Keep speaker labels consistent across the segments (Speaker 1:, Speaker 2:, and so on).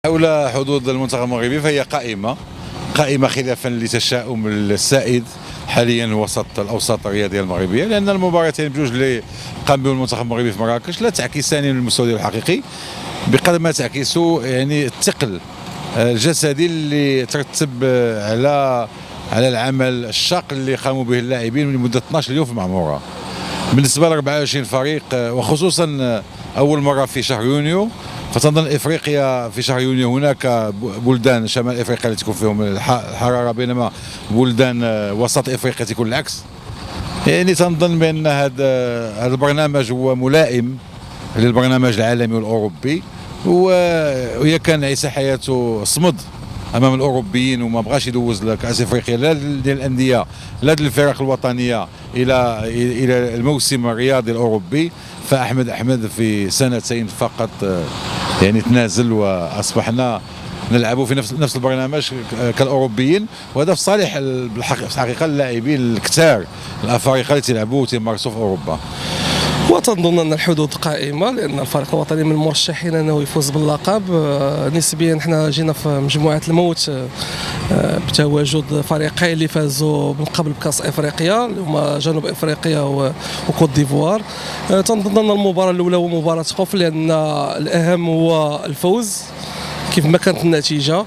Speaker 1: حول حظوظ المنتخب المغربي فهي قائمة خلافا لتشاؤم السائد حاليا وسط الاوساط الرياضيه المغربيه، لان المباراتين بجوج اللي قام بهم المنتخب المغربي في مراكش لا تعكسان المستوى ديالو الحقيقي بقدر ما تعكس يعني الثقل الجسدي اللي ترتب على العمل الشاق اللي قاموا به اللاعبين لمده 12 يوم في معموره. بالنسبه ل 24 فريق وخصوصا اول مره في شهر يونيو، فتنظن افريقيا في شهر يونيو هناك بلدان شمال افريقيا اللي تكون فيهم الحراره، بينما بلدان وسط افريقيا تكون العكس. يعني تنظن بان هذا البرنامج هو ملائم للبرنامج العالمي والاوروبي، وهي كان عيسى حياته صمد امام الاوروبيين وما بغاش يدوز لكاس افريقيا لا ديال الانديه لا ديال الفرق الوطنيه الى الموسم الرياضي الاوروبي. فاحمد في سنتين فقط يعني تنازل، واصبحنا نلعبوا في نفس البرنامج كالاوروبيين، وهذا في صالح الحقيقه اللاعبين الكثار الافارقه اللي تلعبوا وتمارسوا في اوروبا.
Speaker 2: وتنظن ان الحدود قائمه، لان الفريق الوطني من المرشحين انه يفوز باللقب. نسبيا حنا جينا في مجموعه الموت بتواجد فريقين اللي فازوا من قبل بكاس افريقيا اللي هما جنوب افريقيا وكوت ديفوار. تنظن ان المباراه الاولى هو مباراه خوف، لان الاهم هو الفوز كيف ما كانت النتيجه.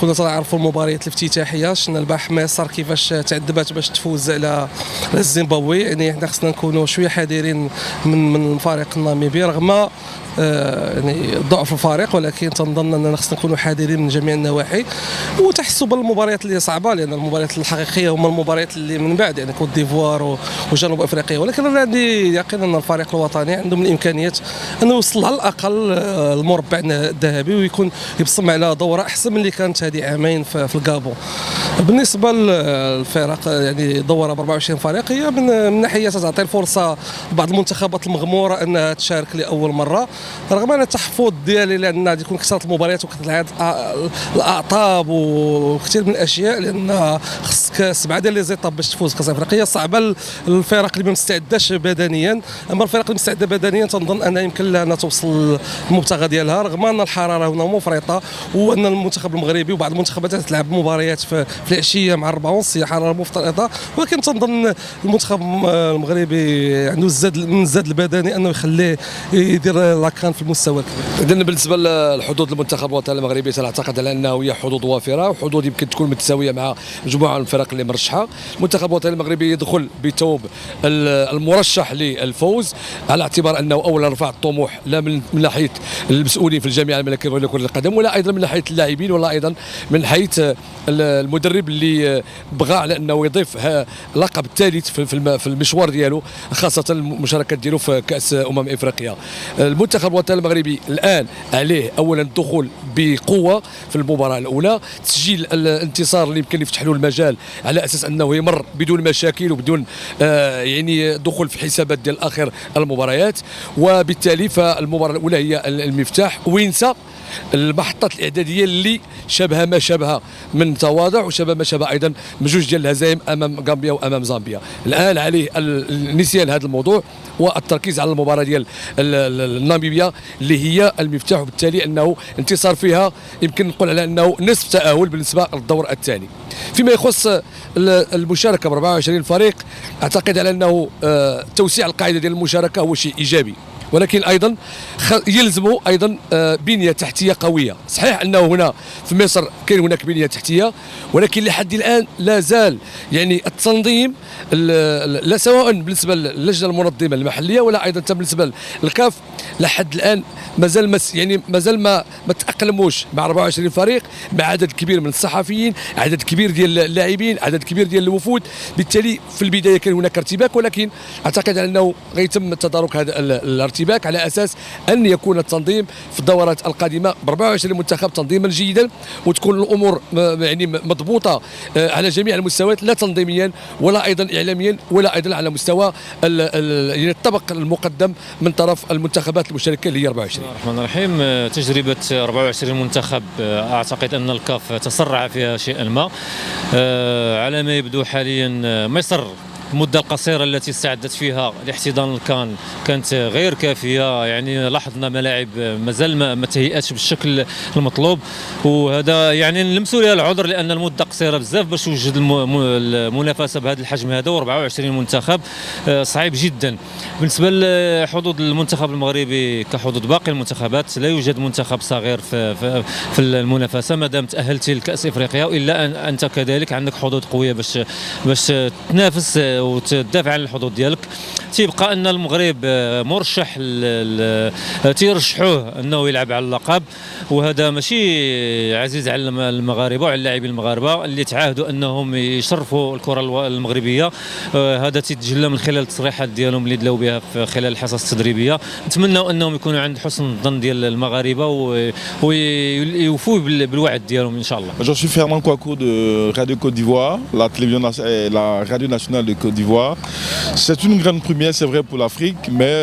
Speaker 2: كنا تنعرفوا المباريات الافتتاحيه شفنا البارح مصر كيفاش تعذبات باش تفوز على الزيمبابوي. يعني حنا خصنا نكونوا شويه حذرين من الفريق الناميبي رغم يعني ضعف الفريق، ولكن تنظن اننا خصنا نكونوا حذرين من جميع النواحي وتحسبا المباريات اللي صعبه، لان المباريات الحقيقيه هما المباريات اللي من بعد، يعني كوت ديفوار وجنوب افريقيا. ولكن انا عندي يقين ان الفريق الوطني عنده من الامكانيات انه يوصل على الاقل المربع الذهبي ويكون يبصم على دوره احسن من اللي كانت هذه عامين في الكابون. بالنسبه للفرق يعني دوره ب 24 فريق، هي من ناحيه تعطي الفرصه لبعض المنتخبات المغموره انها تشارك لاول مره، رغم ان التحفظ ديالي لان غادي يكون كثره المباريات وكثره الاعطاب وكثير من الاشياء، لان خصك 7 ديال لي زيتاب باش تفوز كاس افريقيا. صعبه الفرق اللي ما مستعداش بدنيا، اما الفرق اللي مستعده بدنيا تنظن ان يمكن لها انها توصل المبتغى ديالها، رغم ان الحراره هنا مفرطه وان المنتخب المغربي وبعض المنتخبات تلعب مباريات في العشيه مع 4 ونص، هي حراره مفرطه. ولكن تنظن المنتخب المغربي عنده الزاد البدني انه يخليه يدير لاكان في المستوى الكبير.
Speaker 3: اذا بالنسبه للحظوظ المنتخب الوطني المغربي تعتقد على انه هي حظوظ وافره وحظوظ يمكن تكون متساويه مع مجموعه من الفرق اللي مرشحه. المنتخب الوطني المغربي يدخل بثوب المرشح للفوز على اعتبار انه اولا رفع الطموح لا من ناحيه المسؤولين في الجامعه الملكيه لكره القدم، ولا ايضا من ناحيه اللاعبين، ولا ايضا من حيث المدرب اللي بغى على انه يضيف لقب ثالث في المشوار ديالو، خاصه المشاركات ديالو في كاس افريقيا. المنتخب الوطني المغربي الان عليه اولا الدخول بقوه في المباراه الاولى، تسجيل الانتصار اللي يمكن يفتح له المجال على اساس انه يمر بدون مشاكل وبدون يعني دخول في حسابات ديال اخر المباريات، وبالتالي فالمباراه الاولى هي المفتاح، وينسى المحطات الاعداديه اللي شبه ما شبه من تواضع وشبه ما شبه ايضا من جوج ديال الهزائم امام غامبيا وامام زامبيا. الان عليه نسيان هذا الموضوع والتركيز على المباراه ديال ناميبيا اللي هي المفتاح، وبالتالي انه انتصار فيها يمكن نقول على انه نصف تاهل بالنسبه للدور الثاني. فيما يخص المشاركه ب 24 فريق، اعتقد على انه توسيع القاعده ديال المشاركه هو شيء ايجابي، ولكن ايضا يلزم ايضا بنيه تحتيه قويه. صحيح انه هنا في مصر كاين هناك بنيه تحتيه، ولكن لحد الان لا زال يعني التنظيم لا سواء بالنسبه للجنه المنظمه المحليه ولا ايضا بالنسبه للكاف لحد الان مازال ما تاقلموش مع 24 فريق، مع عدد كبير من الصحفيين، عدد كبير ديال اللاعبين، عدد كبير ديال الوفود. بالتالي في البدايه كان هناك ارتباك، ولكن اعتقد انه غيتم تدارك هذا الارتباك على اساس ان يكون التنظيم في الدورات القادمه ب 24 منتخب تنظيما جيدا، وتكون الامور يعني مضبوطه على جميع المستويات، لا تنظيميا ولا ايضا اعلاميا ولا ايضا على مستوى يعني الطبق المقدم من طرف المنتخبات المشاركه اللي هي 24.
Speaker 4: الرحمن الرحيم. تجربه 24 منتخب اعتقد ان الكاف تسرع فيها شيئا ما. على ما يبدو حاليا مصر المدة القصيرة التي استعدت فيها لاحتضان الكان كانت غير كافية. يعني لاحظنا ملاعب مازال ما تهيأتش بالشكل المطلوب، وهذا يعني نلمسوا لها العذر لأن المدة قصيرة بزاف باش توجد المنافسة بهذا الحجم هذا، و24 منتخب صعيب جدا. بالنسبة لحظوظ المنتخب المغربي كحظوظ باقي المنتخبات، لا يوجد منتخب صغير في المنافسة ما دام تأهلتي لكأس إفريقيا، إلا أنت كذلك عندك حظوظ قوية باش تنافس وتدافع عن الحظوظ ديالك. تيبقى ان المغرب مرشح تيرشحوه انه يلعب على اللقب، وهذا ماشي عزيز على المغاربه وعلى اللاعبين المغاربه اللي تعاهدوا انهم يشرفوا الكره المغربيه. هذا تيتجلى من خلال التصريحات ديالهم اللي دلاو بها في خلال الحصص التدريبيه. نتمنوا انهم يكونوا عند حسن الظن ديال المغاربه ويوفوا بالوعد ديالهم ان شاء الله.
Speaker 5: Je suis Fernand Kouakou de Radio Côte d'Ivoire, la radio nationale de Côte d'Ivoire. C'est une grande première, c'est vrai, pour l'Afrique, mais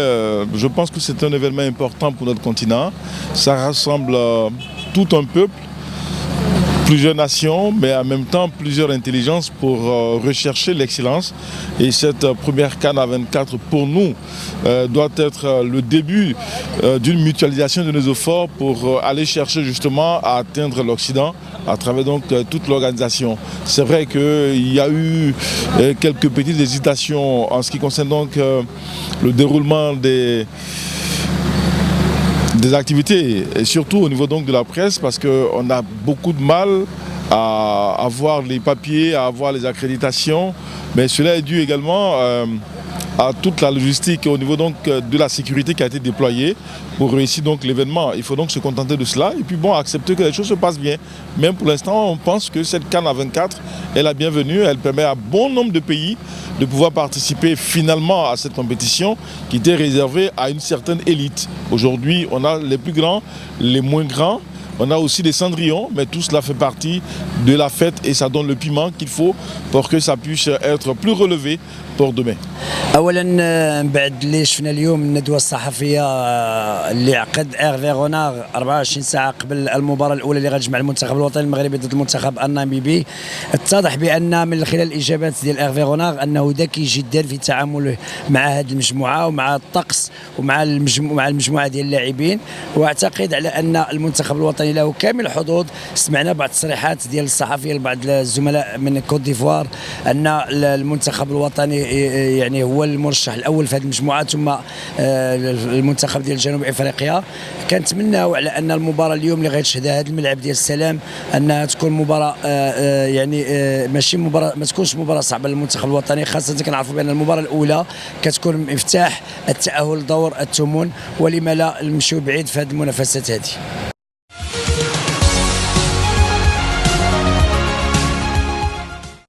Speaker 5: je pense que c'est un événement important pour notre continent. Ça rassemble tout un peuple, plusieurs nations, mais en même temps plusieurs intelligences pour rechercher l'excellence. Et cette première CAN à 24 pour nous doit être le début d'une mutualisation de nos efforts pour aller chercher justement à atteindre l'Occident à travers donc toute l'organisation. C'est vrai qu'il y a eu quelques petites hésitations en ce qui concerne donc le déroulement des activités, et surtout au niveau donc de la presse, parce qu'on a beaucoup de mal à avoir les papiers, à avoir les accréditations, mais cela est dû également à toute la logistique au niveau donc de la sécurité qui a été déployée pour réussir donc l'événement. Il faut donc se contenter de cela et puis bon, accepter que les choses se passent bien. Même pour l'instant, on pense que cette CAN à 24 est la bienvenue. Elle permet à bon nombre de pays de pouvoir participer finalement à cette compétition qui était réservée à une certaine élite. Aujourd'hui, on a les plus grands, les moins grands. On a aussi des cendrillons, mais tout cela fait partie de la fête et ça donne le piment qu'il faut pour que ça puisse être plus relevé pour demain.
Speaker 6: اولا بعد اللي شفنا اليوم الندوه الصحفيه اللي عقد ايرفي غونار 24 ساعه قبل المباراه الاولى اللي غتجمع المنتخب الوطني المغربي ضد المنتخب الناميبي، اتضح بان من خلال الاجابات ديال ايرفي غونار انه ذكي جدا في تعامله مع هذه المجموعه ومع الطقس ومع المجموعه ديال اللاعبين. واعتقد على ان المنتخب الوطني له كامل الحظوظ. سمعنا بعض التصريحات ديال الصحفيه لبعض الزملاء من كوت ديفوار ان المنتخب الوطني يعني هو المرشح الاول في هذه المجموعه، ثم المنتخب ديال جنوب افريقيا. كنتمناو على ان المباراه اليوم اللي غيتشهدها هذا الملعب ديال السلام انها تكون مباراه يعني ماشي مباراه، ما تكونش مباراه صعبه للمنتخب الوطني، خاصه كنعرفوا بان المباراه الاولى كتكون مفتاح التاهل لدور الثمن، ولما لا نمشيو بعيد في هذه المنافسات هذه.